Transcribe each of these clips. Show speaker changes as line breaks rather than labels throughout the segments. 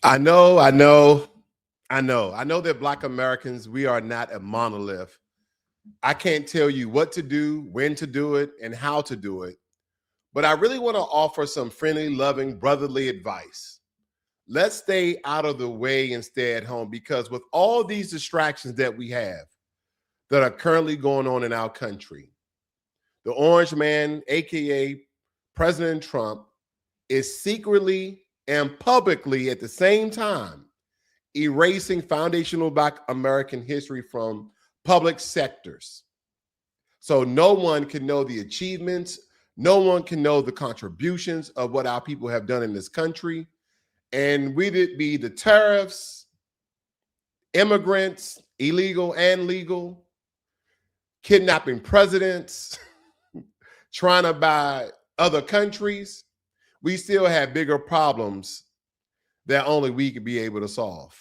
I know that Black Americans, we are not a monolith. I can't tell you what to do, when to do it, and how to do it. But I really want to offer some friendly, loving, brotherly advice. Let's stay out of the way and stay at home, because with all these distractions that we have that are currently going on in our country, the Orange Man, aka President Trump, is secretly and publicly at the same time erasing foundational Black American history from public sectors. So no one can know the achievements, no one can know the contributions of what our people have done in this country. And we did be the tariffs, immigrants, illegal and legal, kidnapping presidents, trying to buy other countries. We still have bigger problems that only we could be able to solve.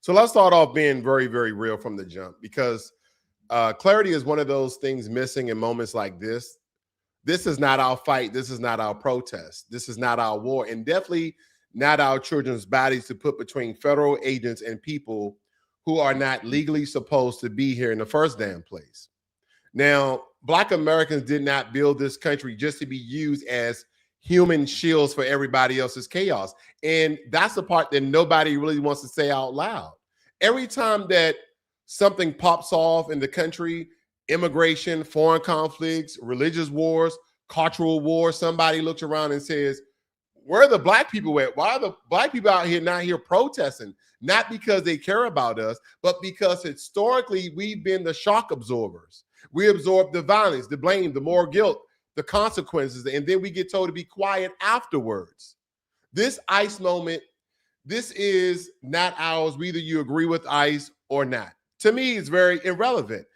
So let's start off being very, very real from the jump, because clarity is one of those things missing in moments like this. This is not our fight. This is not our protest. This is not our war, and definitely not our children's bodies to put between federal agents and people who are not legally supposed to be here in the first damn place. Now, Black Americans did not build this country just to be used as human shields for everybody else's chaos. And that's the part that nobody really wants to say out loud. Every time that something pops off in the country, immigration, foreign conflicts, religious wars, cultural wars, somebody looks around and says, where are the Black people at? Why are the Black people out here not here protesting? Not because they care about us, but because historically we've been the shock absorbers. We absorb the violence, the blame, the moral guilt, the consequences, and then we get told to be quiet afterwards. This ICE moment, this is not ours. Whether you agree with ICE or not. To me, it's very irrelevant.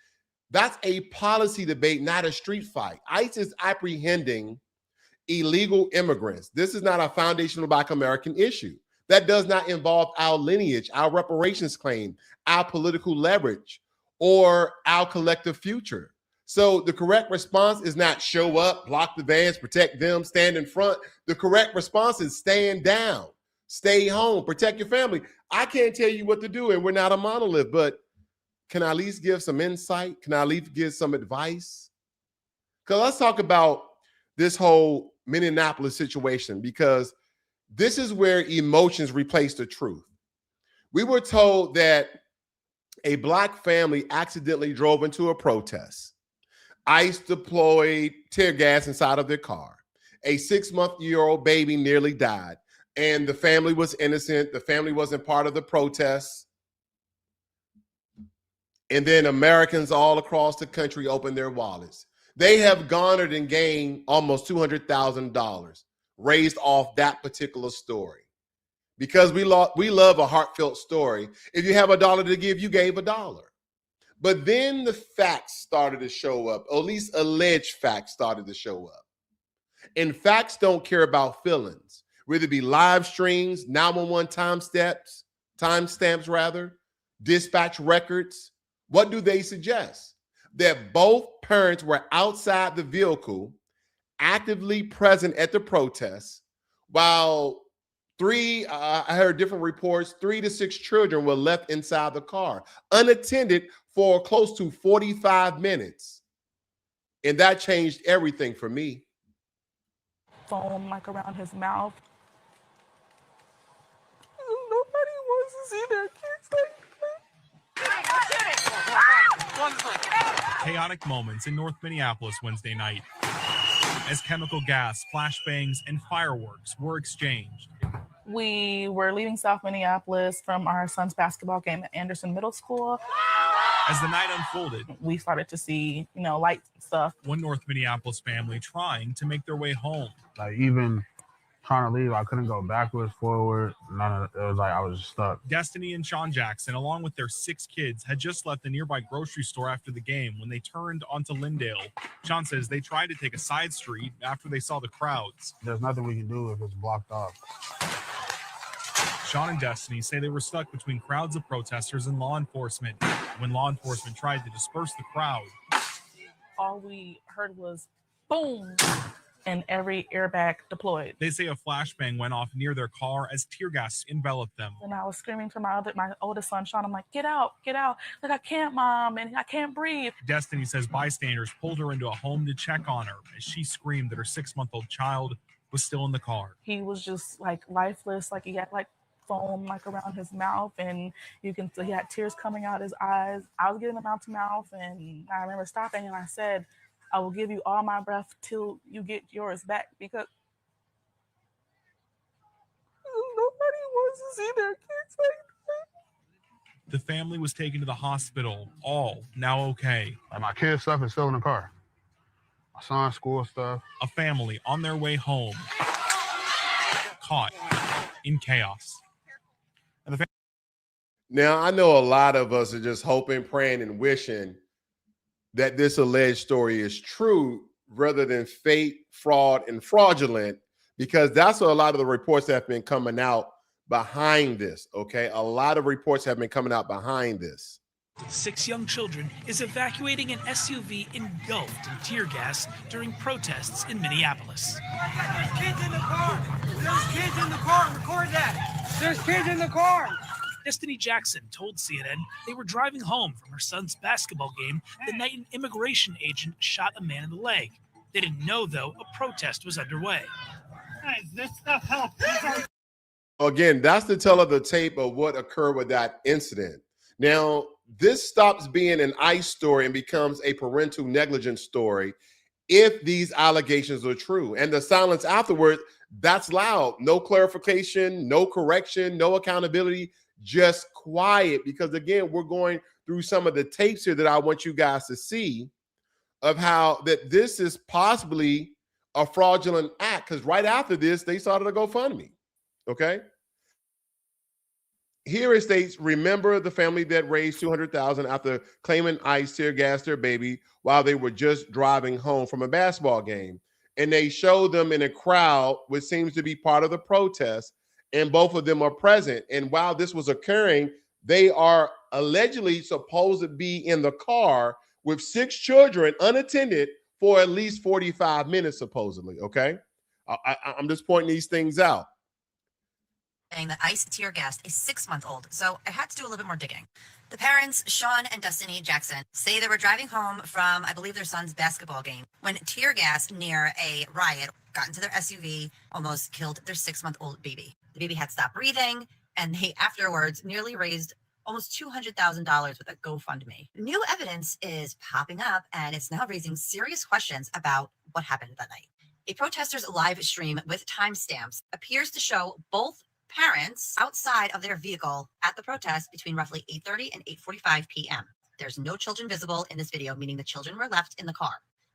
That's a policy debate, not a street fight. ICE is apprehending illegal immigrants. This is not a foundational Black American issue. That does not involve our lineage, our reparations claim, our political leverage, or our collective future. So the correct response is not show up, block the vans, protect them, stand in front. The correct response is stand down, stay home, protect your family. I can't tell you what to do, and we're not a monolith, but can I at least give some insight? Can I at least give some advice? Because let's talk about this whole Minneapolis situation, because this is where emotions replace the truth. We were told that a Black family accidentally drove into a protest. ICE deployed tear gas inside of their car. A 6-month-old baby nearly died, and the family was innocent. The family wasn't part of the protests. And then Americans all across the country opened their wallets. They have garnered and gained almost $200,000 raised off that particular story. Because we love a heartfelt story. If you have $1 to give, you gave $1. But then the facts started to show up, or at least alleged facts started to show up. And facts don't care about feelings, whether it be live streams, 911 timestamps rather, dispatch records. What do they suggest? That both parents were outside the vehicle, actively present at the protests, while I heard different reports, 3 to 6 children were left inside the car, unattended for close to 45 minutes. And that changed everything for me.
Foam like around his mouth. Nobody wants to see their kids like that.
Chaotic moments in North Minneapolis Wednesday night as chemical gas, flashbangs, and fireworks were exchanged.
We were leaving South Minneapolis from our son's basketball game at Anderson Middle School.
As the night unfolded,
we started to see, lights and stuff.
One North Minneapolis family trying to make their way home.
Like, even trying to leave, I couldn't go backwards, forward. It was like I was stuck.
Destiny and Sean Jackson, along with their 6 kids, had just left the nearby grocery store after the game when they turned onto Lyndale. Sean says they tried to take a side street after they saw the crowds.
There's nothing we can do if it's blocked off.
Sean and Destiny say they were stuck between crowds of protesters and law enforcement. When law enforcement tried to disperse the crowd,
all we heard was boom, and every airbag deployed.
They say a flashbang went off near their car as tear gas enveloped them.
And I was screaming to my oldest son, Sean. I'm like, get out, get out. Like, I can't, Mom, and I can't breathe.
Destiny says bystanders pulled her into a home to check on her as she screamed that her 6-month-old child was still in the car.
He was just like lifeless, like he had like foam like around his mouth, and you can see he had tears coming out his eyes. I was getting him mouth to mouth, and I remember stopping and I said, I will give you all my breath till you get yours back, because nobody wants to see their kids like that.
The family was taken to the hospital, all now okay.
Like my kids' stuff is still in the car. My son's school stuff.
A family on their way home, caught in chaos. And
Now, I know a lot of us are just hoping, praying, and wishing that this alleged story is true rather than fake, fraud, and fraudulent, because that's what a lot of the reports that have been coming out behind this, okay? A lot of reports have been coming out behind this.
6 young children is evacuating an SUV engulfed in tear gas during protests in Minneapolis.
There's kids in the car! There's kids in the car! Record that! There's kids in the car!
Destiny Jackson told CNN they were driving home from her son's basketball game the night an immigration agent shot a man in the leg. They didn't know, though, a protest was underway.
Guys, this stuff helps.
Again, that's the tell of the tape of what occurred with that incident. Now, this stops being an ICE story and becomes a parental negligence story if these allegations are true. And the silence afterwards, that's loud. No clarification, no correction, no accountability, just quiet. Because again, we're going through some of the tapes here that I want you guys to see of how that this is possibly a fraudulent act. Because right after this, they started a GoFundMe. Okay. Here it states, remember the family that raised $200,000 after claiming ICE tear gassed their baby while they were just driving home from a basketball game. And they show them in a crowd, which seems to be part of the protest, and both of them are present. And while this was occurring, they are allegedly supposed to be in the car with 6 children unattended for at least 45 minutes, supposedly, okay? I'm just pointing these things out.
Saying that ICE tear gassed a 6-month-old, so I had to do a little bit more digging. The parents, Sean and Destiny Jackson, say they were driving home from, I believe, their son's basketball game when tear gas near a riot got into their SUV, almost killed their 6-month-old baby. The baby had stopped breathing, and they afterwards nearly raised almost $200,000 with a GoFundMe. New evidence is popping up, and it's now raising serious questions about what happened that night. A protester's live stream with timestamps appears to show both parents outside of their vehicle at the protest between roughly 8:30 and 8:45 p.m. There's no children visible in this video, meaning the children were left in the car.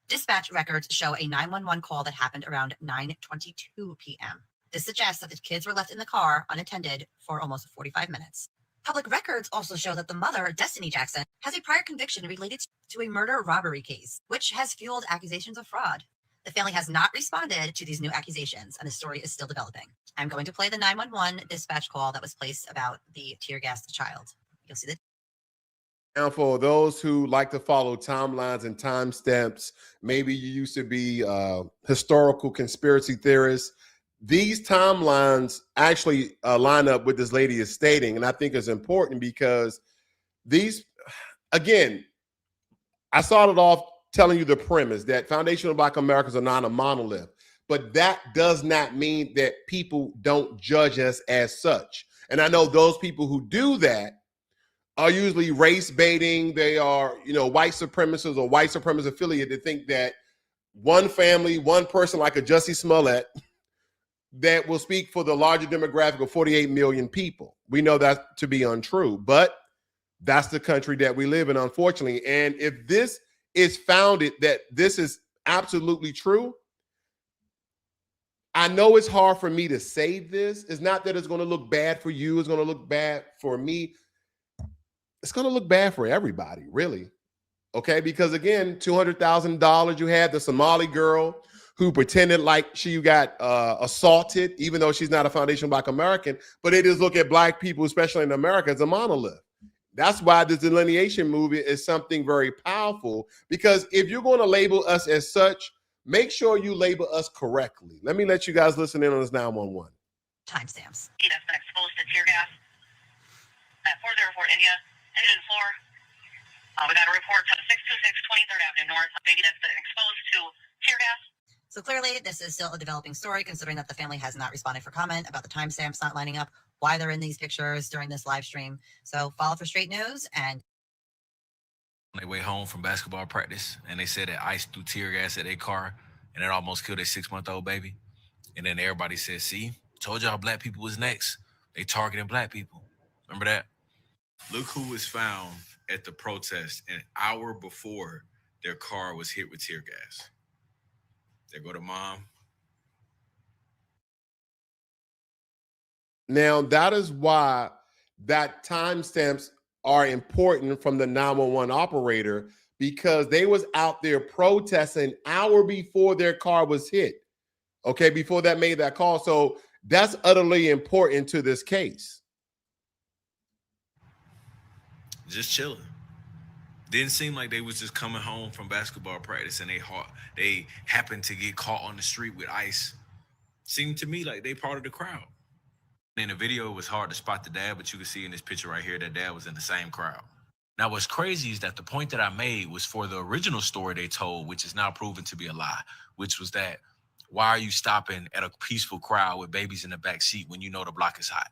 Dispatch records show a 911 call that happened around 9:22 p.m. This suggests that the kids were left in the car unattended for almost 45 minutes. Public records also show that the mother, Destiny Jackson, has a prior conviction related to a murder-robbery case, which has fueled accusations of fraud. The family has not responded to these new accusations, and the story is still developing. I'm going to play the 911 dispatch call that was placed about the tear-gassed child. You'll see the.
Now, for those who like to follow timelines and timestamps, maybe you used to be historical conspiracy theorists. These timelines actually line up with this lady is stating, and I think it's important because these, again, I started off telling you the premise that foundational Black Americans are not a monolith, but that does not mean that people don't judge us as such. And I know those people who do that are usually race baiting. They are, white supremacists or white supremacist affiliate that think that one family, one person like a Jussie Smollett that will speak for the larger demographic of 48 million people. We know that to be untrue, but that's the country that we live in, unfortunately. And if this is founded that this is absolutely true, I know it's hard for me to say this. It's not that it's going to look bad for you. It's going to look bad for me. It's going to look bad for everybody, really. Okay, because again, $200,000, you had the Somali girl who pretended like she got assaulted, even though she's not a foundation Black American, but they just look at Black people, especially in America, as a monolith. That's why the delineation movement is something very powerful, because if you're going to label us as such, make sure you label us correctly. Let me let you guys listen in on this 911.
Timestamps.
That's been exposed to tear gas at 404 India, engine 4. We got a report to 626 23rd Avenue North, a baby that's been exposed to tear gas.
So clearly, this is still a developing story, considering that the family has not responded for comment about the timestamps not lining up, why they're in these pictures during this live stream. So follow for straight news. And
on their way home from basketball practice, and they said that ICE threw tear gas at their car, and it almost killed their 6-month-old baby. And then everybody said, see, told y'all Black people was next. They targeting Black people. Remember that? Look who was found at the protest an hour before their car was hit with tear gas. There go to mom.
Now, that is why that timestamps are important from the 911 operator, because they was out there protesting an hour before their car was hit. Okay, before that made that call. So that's utterly important to this case.
Just chilling. Didn't seem like they was just coming home from basketball practice and they happened to get caught on the street with ICE. Seemed to me like they part of the crowd. In the video, it was hard to spot the dad, but you can see in this picture right here that dad was in the same crowd. Now, what's crazy is that the point that I made was for the original story they told, which is now proven to be a lie, which was that, why are you stopping at a peaceful crowd with babies in the back seat when you know the block is hot?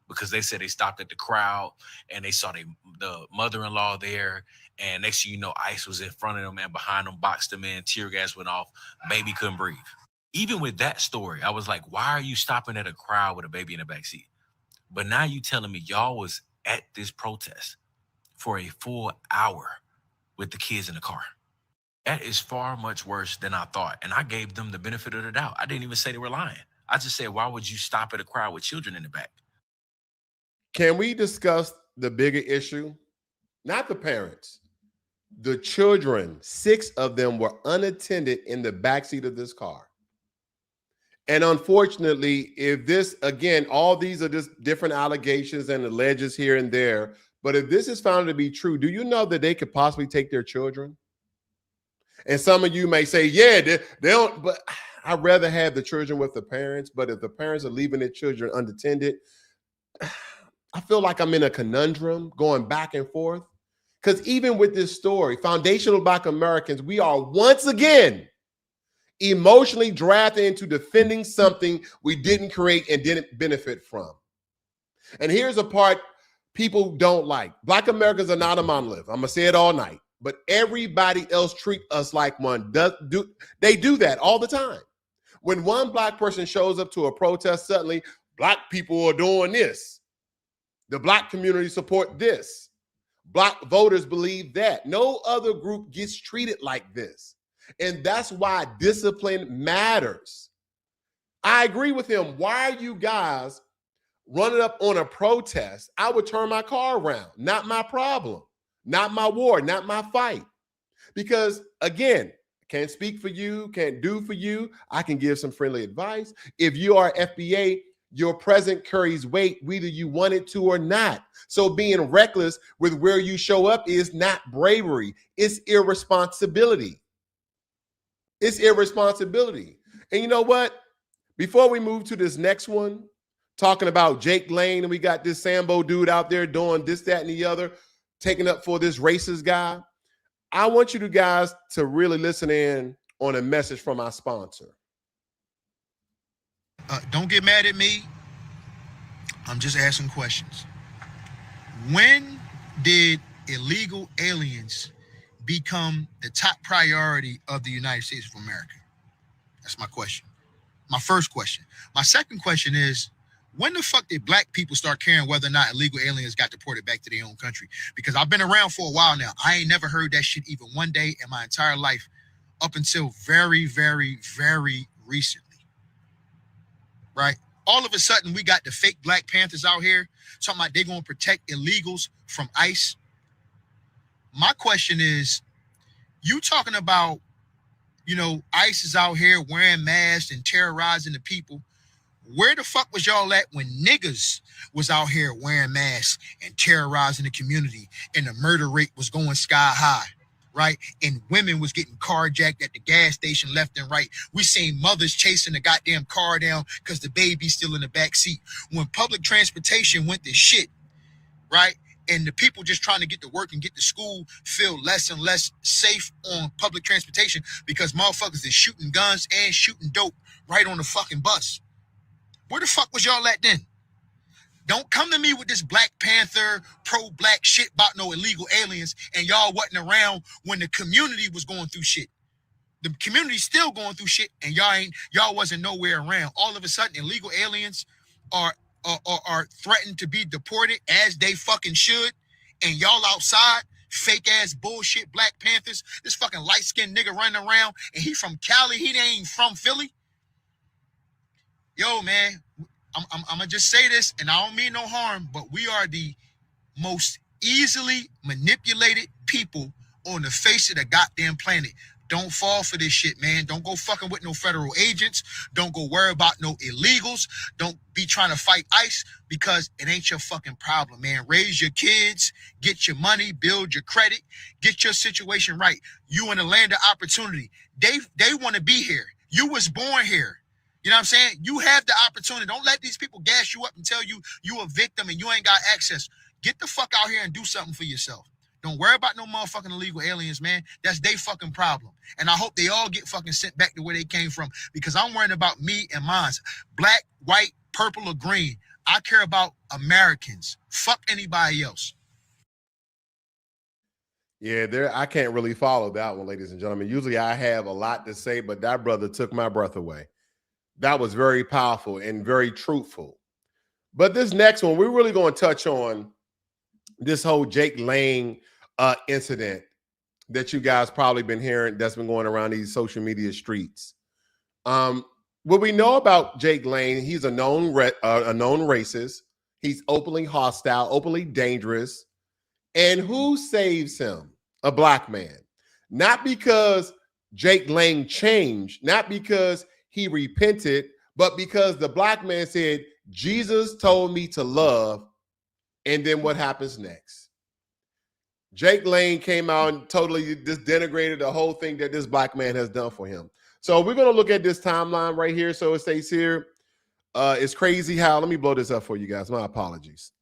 Because they said they stopped at the crowd and they saw the mother-in-law there, and next thing you know, ICE was in front of them and behind them, boxed them in, tear gas went off, baby couldn't breathe. Even with that story, I was like, why are you stopping at a crowd with a baby in the backseat? But now you telling me y'all was at this protest for a full hour with the kids in the car. That is far much worse than I thought. And I gave them the benefit of the doubt. I didn't even say they were lying. I just said, why would you stop at a crowd with children in the back?
Can we discuss the bigger issue? Not the parents. The children, 6 of them were unattended in the backseat of this car. And unfortunately, if this, again, all these are just different allegations and alleges here and there, but if this is found to be true, do you know that they could possibly take their children? And some of you may say, yeah, they don't, but I'd rather have the children with the parents. But if the parents are leaving their children unattended, I feel like I'm in a conundrum going back and forth. Because even with this story, foundational Black Americans, we are once again emotionally drafted into defending something we didn't create and didn't benefit from. And here's a part people don't like. Black Americans are not a monolith. I'm going to say it all night. But everybody else treat us like one. They do that all the time. When one Black person shows up to a protest, suddenly Black people are doing this. The Black community support this. Black voters believe that. No other group gets treated like this. And that's why discipline matters. I agree with him. Why are you guys running up on a protest? I would turn my car around. Not my problem. Not my war. Not my fight. Because, again, can't speak for you, can't do for you. I can give some friendly advice. If you are FBA, your present carries weight, whether you want it to or not. So being reckless with where you show up is not bravery. It's irresponsibility. It's irresponsibility. And you know what? Before we move to this next one, talking about Jake Lane, and we got this Sambo dude out there doing this, that, and the other, taking up for this racist guy, I want you guys to really listen in on a message from our sponsor.
Don't get mad at me. I'm just asking questions. When did illegal aliens become the top priority of the United States of America? That's my question. My first question. My second question is, when the fuck did Black people start caring whether or not illegal aliens got deported back to their own country? Because I've been around for a while now. I ain't never heard that shit even one day in my entire life up until very, very, very recently. Right? All of a sudden, we got the fake Black Panthers out here talking about they're going to protect illegals from ICE. My question is, you talking about you know, ICE is out here wearing masks and terrorizing the people. Where the fuck was y'all at when niggas was out here wearing masks and terrorizing the community and the murder rate was going sky high, right? And women was getting carjacked at the gas station left and right. We seen mothers chasing the goddamn car down because the baby's still in the back seat. When public transportation went to shit, right? And the people just trying to get to work and get to school feel less and less safe on public transportation because motherfuckers is shooting guns and shooting dope right on the fucking bus. Where the fuck was y'all at then? Don't come to me with this Black Panther, pro-black shit about no illegal aliens and y'all wasn't around when the community was going through shit. The community's still going through shit and y'all wasn't nowhere around. All of a sudden, illegal aliens are threatened to be deported as they fucking should, and y'all outside fake ass bullshit Black Panthers. This fucking light-skinned nigga running around and he from Cali, he ain't from Philly. Yo, man, I'm gonna just say this, and I don't mean no harm, but we are the most easily manipulated people on the face of the goddamn planet. Don't fall for this shit, man. Don't go fucking with no federal agents. Don't go worry about no illegals. Don't be trying to fight ICE because it ain't your fucking problem, man. Raise your kids, get your money, build your credit, get your situation right. You in the land of opportunity. They want to be here. You was born here. You know what I'm saying? You have the opportunity. Don't let these people gas you up and tell you you a victim and you ain't got access. Get the fuck out here and do something for yourself. Don't worry about no motherfucking illegal aliens, man. That's they fucking problem. And I hope they all get fucking sent back to where they came from because I'm worrying about me and mine. Black, white, purple, or green. I care about Americans. Fuck anybody else.
Yeah, I can't really follow that one, ladies and gentlemen. Usually I have a lot to say, but that brother took my breath away. That was very powerful and very truthful. But this next one, we're really going to touch on this whole Jake Lang incident that you guys probably been hearing that's been going around these social media streets. What we know about Jake Lang, he's a known racist. He's openly hostile, openly dangerous. And who saves him? A black man. Not because Jake Lang changed, not because he repented, but because the black man said, Jesus told me to love. And then what happens next? Jake Lang came out and totally just denigrated the whole thing that this black man has done for him. So we're going to look at this timeline right here. So it states here, it's crazy how, let me blow this up for you guys. My apologies.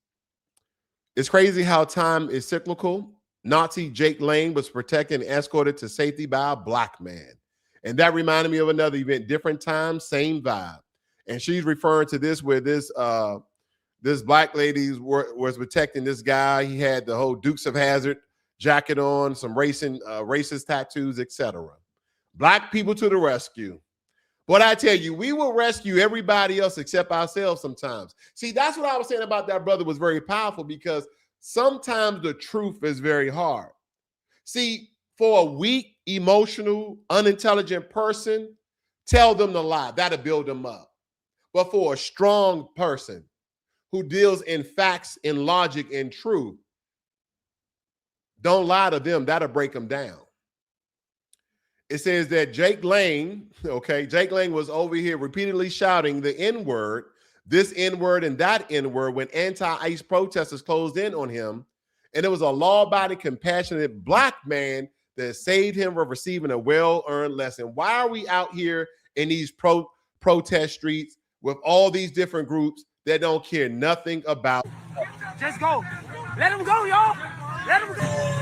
It's crazy how time is cyclical. Nazi Jake Lang was protected and escorted to safety by a black man. And that reminded me of another event, different time, same vibe. And she's referring to this where this black lady was protecting this guy. He had the whole Dukes of Hazzard jacket on, some racist tattoos, etc. Black people to the rescue. But I tell you, we will rescue everybody else except ourselves sometimes. See, that's what I was saying about that brother was very powerful because sometimes the truth is very hard. See, for a weak, emotional, unintelligent person, tell them the lie. That'll build them up. But for a strong person who deals in facts, in logic, and truth, don't lie to them. That'll break them down. It says that Jake Lang, Jake Lang was over here repeatedly shouting the N-word, this N-word and that N-word when anti-ICE protesters closed in on him. And it was a law-abiding, compassionate black man that saved him from receiving a well-earned lesson. Why are we out here in these protest streets with all these different groups that don't care nothing about?
Just go. Let him go, y'all. Let him go.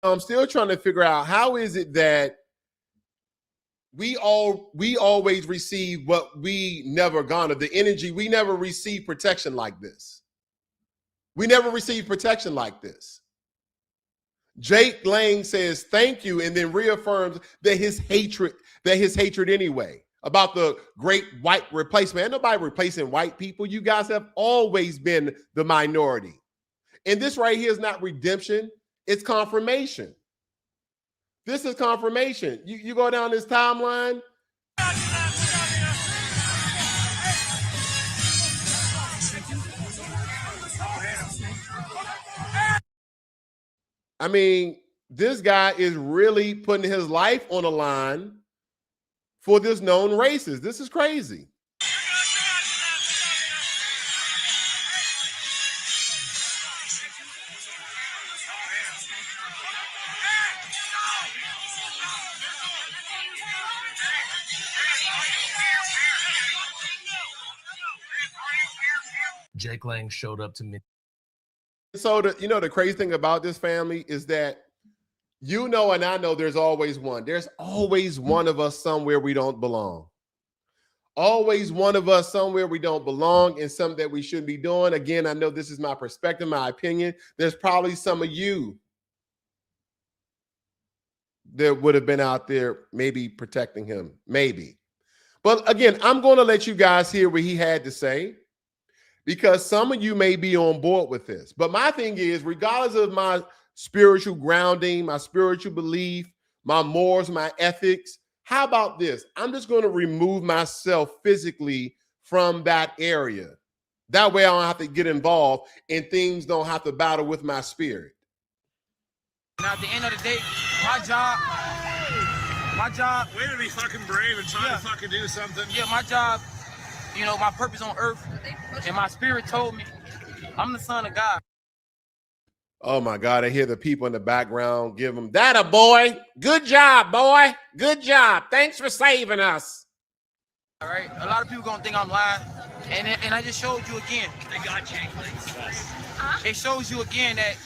I'm still trying to figure out how is it that we always receive what we never garner, the energy. We never receive protection like this. We never receive protection like this. Jake Lang says thank you and then reaffirms that his hatred anyway. about the great white replacement. Ain't nobody replacing white people. You guys have always been the minority. And this right here is not redemption. It's confirmation. This is confirmation. You go down this timeline. I mean, this guy is really putting his life on the line for this known racist. This is crazy.
Jake Lang showed up to me.
So the crazy thing about this family is that and I know there's always one. There's always one of us somewhere we don't belong. Always one of us somewhere we don't belong and something that we shouldn't be doing. Again, I know this is my perspective, my opinion. There's probably some of you that would have been out there maybe protecting him, maybe. But again, I'm going to let you guys hear what he had to say, because some of you may be on board with this. But my thing is, regardless of my spiritual grounding, my spiritual belief, my morals, my ethics, how about this? I'm just going to remove myself physically from that area. That way I don't have to get involved and things don't have to battle with my spirit.
Now, at the end of the day, my job.
Way to be fucking brave and try to fucking do something.
Yeah, my job, my purpose on earth, and my spirit told me I'm the son of God.
Oh my God, I hear the people in the background give them that a boy. Good job, boy. Good job. Thanks for saving us.
All right. A lot of people gonna think I'm lying. And I just showed you again.
They got you.
It shows you again that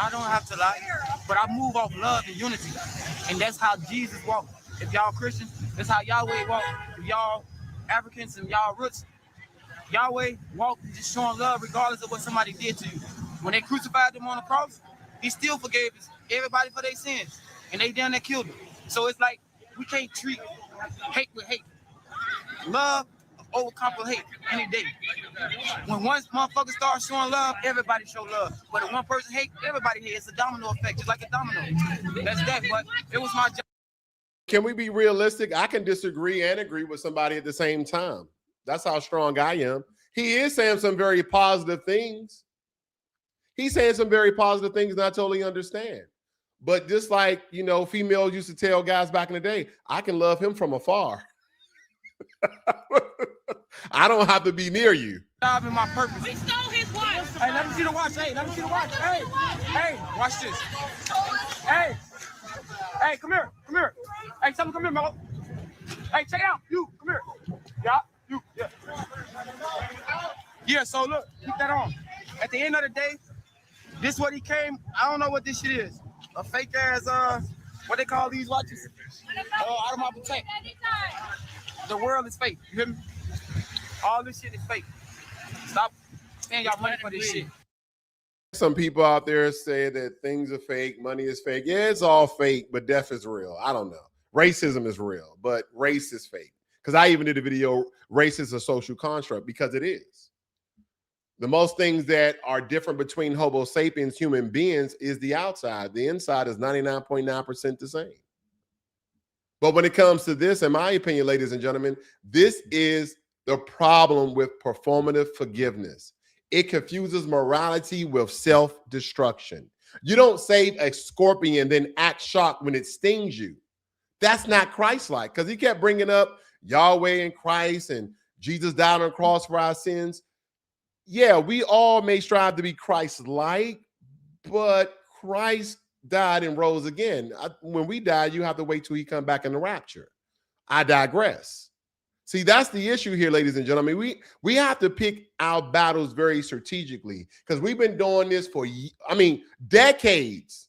I don't have to lie, but I move off love and unity. And that's how Jesus walked. If y'all Christians, that's how Yahweh walked. If y'all Africans and y'all roots, Yahweh walked just showing love regardless of what somebody did to you. When they crucified them on the cross, he still forgave everybody for their sins. And they down there killed them. So it's like, we can't treat hate with hate. Love overcome hate any day. When one motherfucker starts showing love, everybody show love. But if one person hate, everybody hate. It's a domino effect, just like a domino. That's that, but it was my job.
Can we be realistic? I can disagree and agree with somebody at the same time. That's how strong I am. He is saying some very positive things. He's saying some very positive things, and I totally understand. But just like, females used to tell guys back in the day, I can love him from afar. I don't have to be near you.
Job and my purpose.
We stole his watch.
Hey, let me see the watch. Hey, let me see the watch. Hey, watch this. Hey, come here. Hey, someone come here, Melo. Hey, check it out. You, come here. Yeah, you, yeah. Yeah, so look, keep that on. At the end of the day, this what he came. I don't know what this shit is. A fake ass, what they call these watches? Out of my protect. The world is fake. You hear me? All this shit is fake. Stop paying y'all money for this shit.
Some people out there say that things are fake, money is fake. Yeah, it's all fake, but death is real. I don't know. Racism is real, but race is fake. Because I even did a video, race is a social construct, because it is. The most things that are different between Homo sapiens, human beings, is the outside. The inside is 99.9% the same. But when it comes to this, in my opinion, ladies and gentlemen, this is the problem with performative forgiveness. It confuses morality with self-destruction. You don't save a scorpion, then act shocked when it stings you. That's not Christ-like, because he kept bringing up Yahweh and Christ and Jesus died on the cross for our sins. Yeah, we all may strive to be Christ-like, but Christ died and rose again. When we die, you have to wait till he come back in the rapture. I digress. See, that's the issue here, ladies and gentlemen. We have to pick our battles very strategically, because we've been doing this for, decades.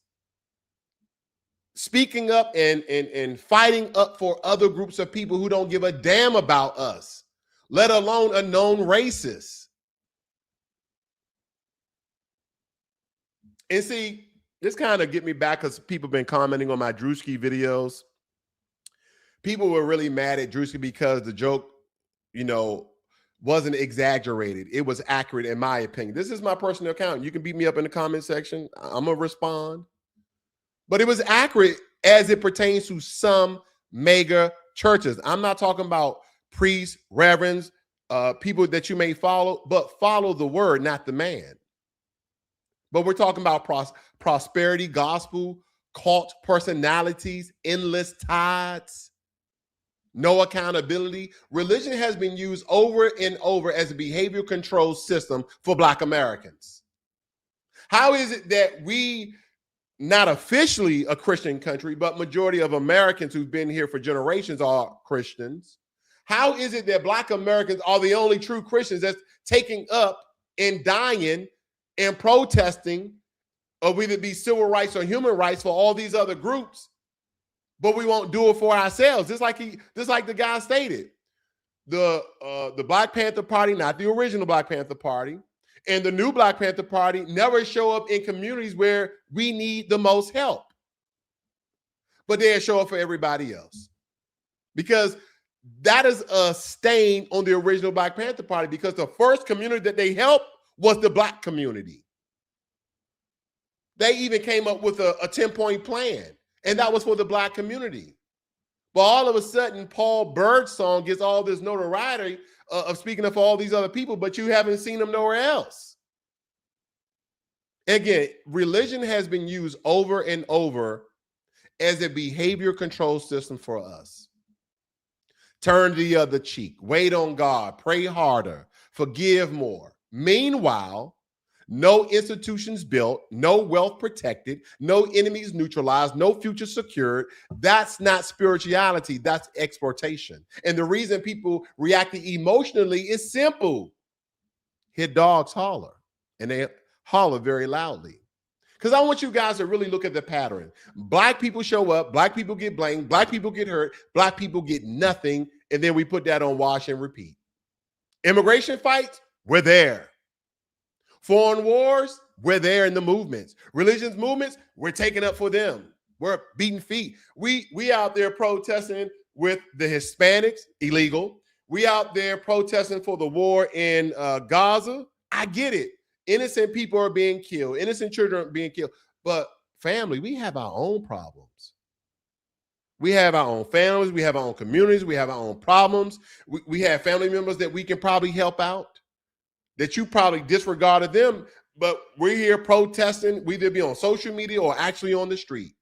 Speaking up and fighting up for other groups of people who don't give a damn about us, let alone a known racist. And see, this kind of get me back, because people have been commenting on my Druski videos. people were really mad at Druski because the joke, you know, wasn't exaggerated. It was accurate, in my opinion. This is my personal account. You can beat me up in the comment section. I'm going to respond. But it was accurate as it pertains to some mega churches. I'm not talking about priests, reverends, people that you may follow, but follow the word, not the man. But we're talking about prosperity, gospel, cult personalities, endless tides, no accountability. Religion has been used over and over as a behavior control system for Black Americans. How is it that we, not officially a Christian country, but majority of Americans who've been here for generations are Christians? How is it that Black Americans are the only true Christians that's taking up and dying and protesting, or whether it be civil rights or human rights for all these other groups, but we won't do it for ourselves? Just like the guy stated, the Black Panther Party, not the original Black Panther Party, and the new Black Panther Party never show up in communities where we need the most help, but they show up for everybody else, because that is a stain on the original Black Panther Party, because the first community that they helped was the Black community. They even came up with a 10-point plan, and that was for the Black community. But all of a sudden, Paul Birdsong gets all this notoriety of speaking of all these other people, but you haven't seen them nowhere else. Again, religion has been used over and over as a behavior control system for us. Turn the other cheek, wait on God, pray harder, forgive more. Meanwhile, no institutions built, no wealth protected, no enemies neutralized, no future secured. That's not spirituality, that's exploitation. And the reason people reacting emotionally is simple. Hear dogs holler, and they holler very loudly. Because I want you guys to really look at the pattern. Black people show up, Black people get blamed, Black people get hurt, Black people get nothing, and then we put that on wash and repeat. Immigration fights, we're there. Foreign wars, we're there in the movements. Religious movements, we're taking up for them. We're beating feet. We out there protesting with the Hispanics, illegal. We out there protesting for the war in Gaza. I get it. Innocent people are being killed. Innocent children are being killed. But family, we have our own problems. We have our own families. We have our own communities. We have our own problems. We have family members that we can probably help out, that you probably disregarded them, but we're here protesting. We either be on social media or actually on the street.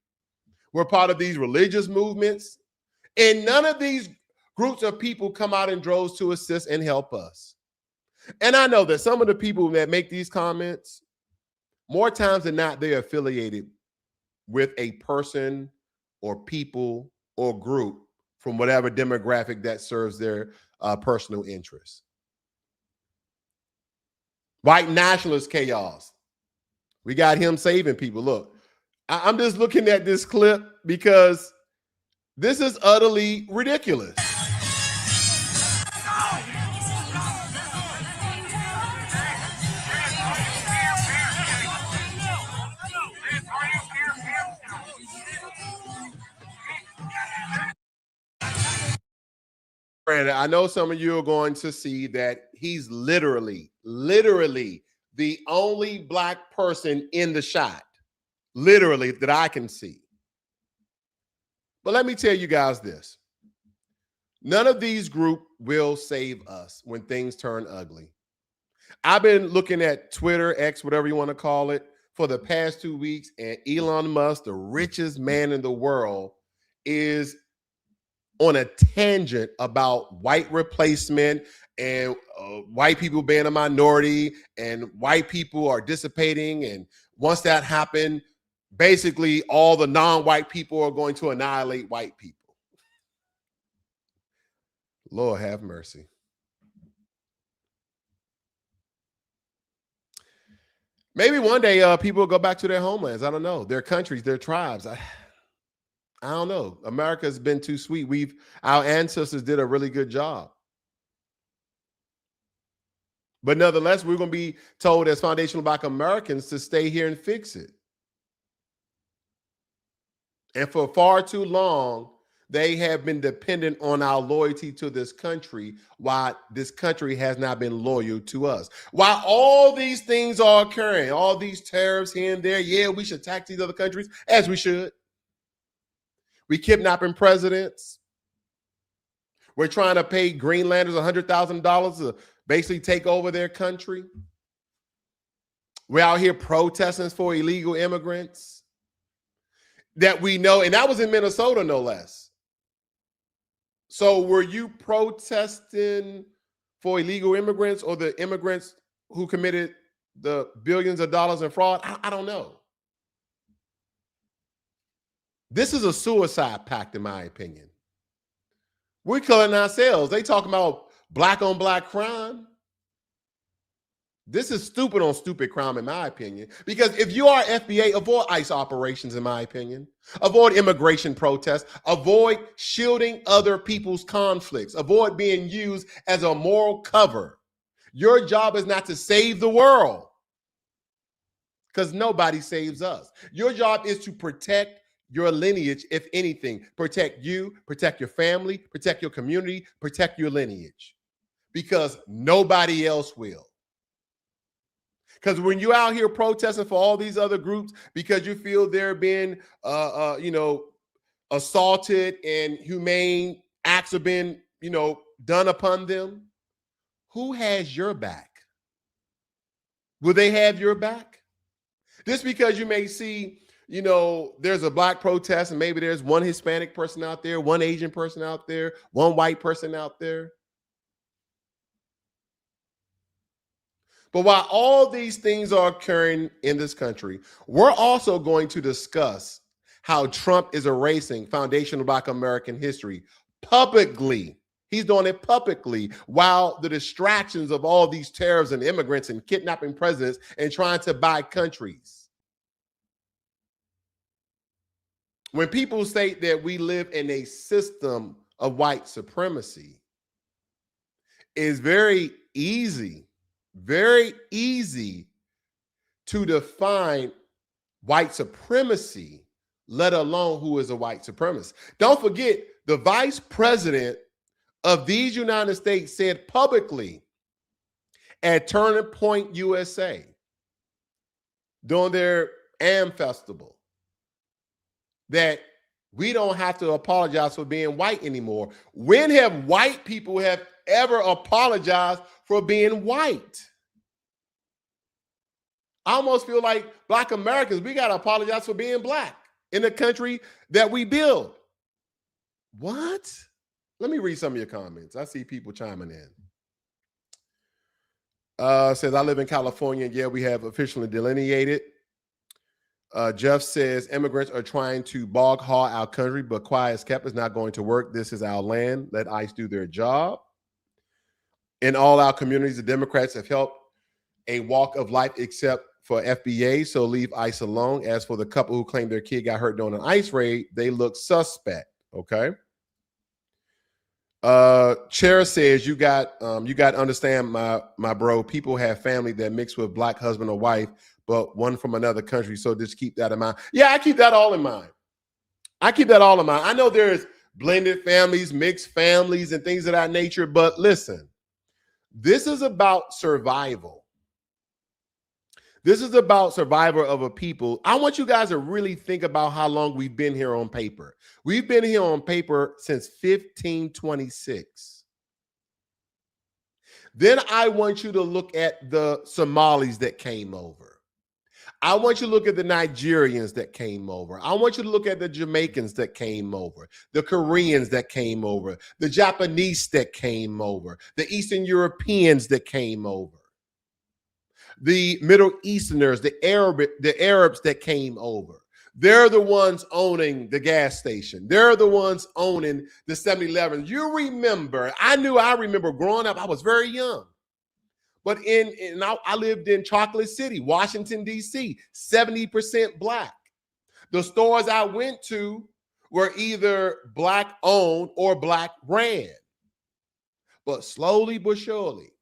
We're part of these religious movements, and none of these groups of people come out in droves to assist and help us. And I know that some of the people that make these comments, more times than not, they're affiliated with a person or people or group from whatever demographic that serves their personal interests. White nationalist chaos. We got him saving people. Look, I'm just looking at this clip because this is utterly ridiculous. And I know some of you are going to see that he's literally the only Black person in the shot, literally, that I can see. But let me tell you guys this. None of these groups will save us when things turn ugly. I've been looking at Twitter, X, whatever you want to call it, for the past 2 weeks, and Elon Musk, the richest man in the world, is on a tangent about white replacement and white people being a minority and white people are dissipating. And once that happened, basically all the non-white people are going to annihilate white people. Lord have mercy. Maybe one day people will go back to their homelands. I don't know. Their countries, their tribes. I don't know. America has been too sweet. Our ancestors did a really good job. But nonetheless, we're going to be told as foundational Black Americans to stay here and fix it. And for far too long, they have been dependent on our loyalty to this country, while this country has not been loyal to us. While all these things are occurring, all these tariffs here and there, yeah, we should tax these other countries, as we should. We kidnapping presidents. We're trying to pay Greenlanders $100,000 to basically take over their country. We're out here protesting for illegal immigrants that we know, and that was in Minnesota, no less. So were you protesting for illegal immigrants or the immigrants who committed the billions of dollars in fraud? I don't know. This is a suicide pact, in my opinion. We're killing ourselves. They talking about black on black crime. This is stupid on stupid crime, in my opinion. Because if you are FBA, avoid ICE operations, in my opinion. Avoid immigration protests. Avoid shielding other people's conflicts. Avoid being used as a moral cover. Your job is not to save the world, because nobody saves us. Your job is to protect your lineage, if anything. Protect you, protect your family, protect your community, protect your lineage, because nobody else will. Because when you're out here protesting for all these other groups because you feel they're being, assaulted and humane acts have been, done upon them, who has your back? Will they have your back? Just because you may see, there's a black protest and maybe there's one Hispanic person out there, one Asian person out there, one white person out there. But while all these things are occurring in this country, we're also going to discuss how Trump is erasing foundational Black American history publicly. He's doing it publicly while the distractions of all these terrorists and immigrants and kidnapping presidents and trying to buy countries. When people say that we live in a system of white supremacy, it's very easy to define white supremacy, let alone who is a white supremacist. Don't forget, the vice president of these United States said publicly at Turning Point USA during their AM festival that we don't have to apologize for being white anymore. When have white people have ever apologized for being white? I almost feel like Black Americans, we got to apologize for being black in the country that we build. What? Let me read some of your comments. I see people chiming in. Says, I live in California. Yeah, we have officially delineated. Jeff says, immigrants are trying to bog haul our country, but quiet as kept is not going to work. This is our land. Let ICE do their job. In all our communities, the Democrats have helped a walk of life except for FBAs, so leave ICE alone. As for the couple who claimed their kid got hurt during an ICE raid, they look suspect, okay? Chair says, you got to understand, my bro, people have family that mix with black husband or wife, but one from another country, so just keep that in mind. Yeah, I keep that all in mind. I know there's blended families, mixed families, and things of that nature, but listen, this is about survival. This is about survival of a people. I want you guys to really think about how long we've been here on paper. We've been here on paper since 1526. Then I want you to look at the Somalis that came over. I want you to look at the Nigerians that came over. I want you to look at the Jamaicans that came over, the Koreans that came over, the Japanese that came over, the Eastern Europeans that came over, the Middle Easterners, the Arabs that came over. They're the ones owning the gas station. They're the ones owning the 7-Eleven. You remember, I remember growing up, I was very young. But I lived in Chocolate City, Washington, D.C., 70% black. The stores I went to were either black owned or black ran. But slowly but surely,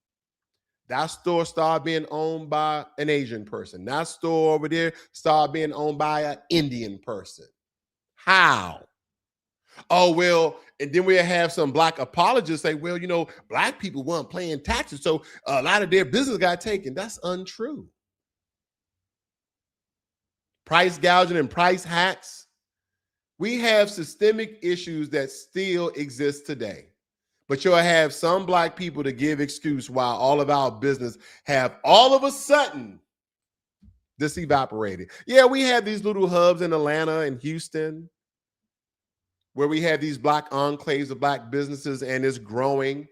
that store started being owned by an Asian person. That store over there started being owned by an Indian person. How? Oh, well, and then we'll have some black apologists say, well, black people weren't paying taxes, so a lot of their business got taken. That's untrue. Price gouging and price hacks. We have systemic issues that still exist today. But you'll have some black people to give excuse while all of our business have all of a sudden this evaporated. Yeah, we have these little hubs in Atlanta and Houston where we have these black enclaves of black businesses, and it's growing.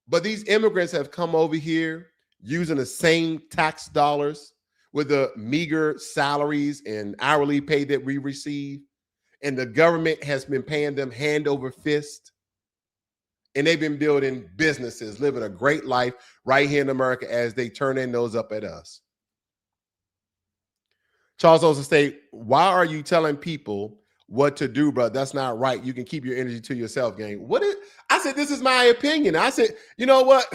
But these immigrants have come over here using the same tax dollars with the meager salaries and hourly pay that we receive. And the government has been paying them hand over fist. And they've been building businesses, living a great life right here in America as they turn their nose up at us. Charles also state, why are you telling people what to do, bro? That's not right. You can keep your energy to yourself, gang. I said, this is my opinion. I said, you know what?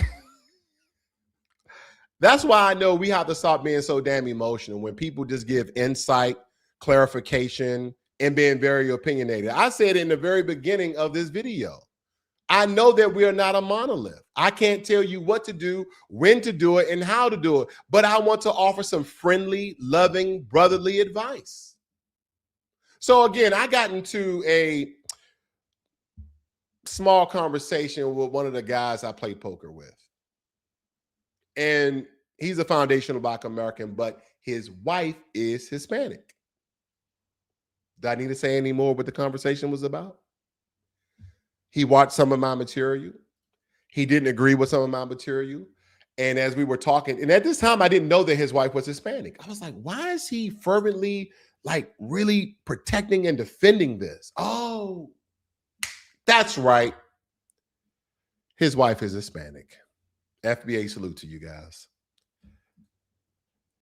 That's why I know we have to stop being so damn emotional when people just give insight, clarification, and being very opinionated. I said in the very beginning of this video, I know that we are not a monolith. I can't tell you what to do, when to do it, and how to do it. But I want to offer some friendly, loving, brotherly advice. So again, I got into a small conversation with one of the guys I play poker with. And he's a foundational Black American, but his wife is Hispanic. Do I need to say any more what the conversation was about? He watched some of my material. He didn't agree with some of my material. And as we were talking, and at this time, I didn't know that his wife was Hispanic. I was like, why is he fervently, really protecting and defending this? Oh, that's right. His wife is Hispanic. FBA salute to you guys.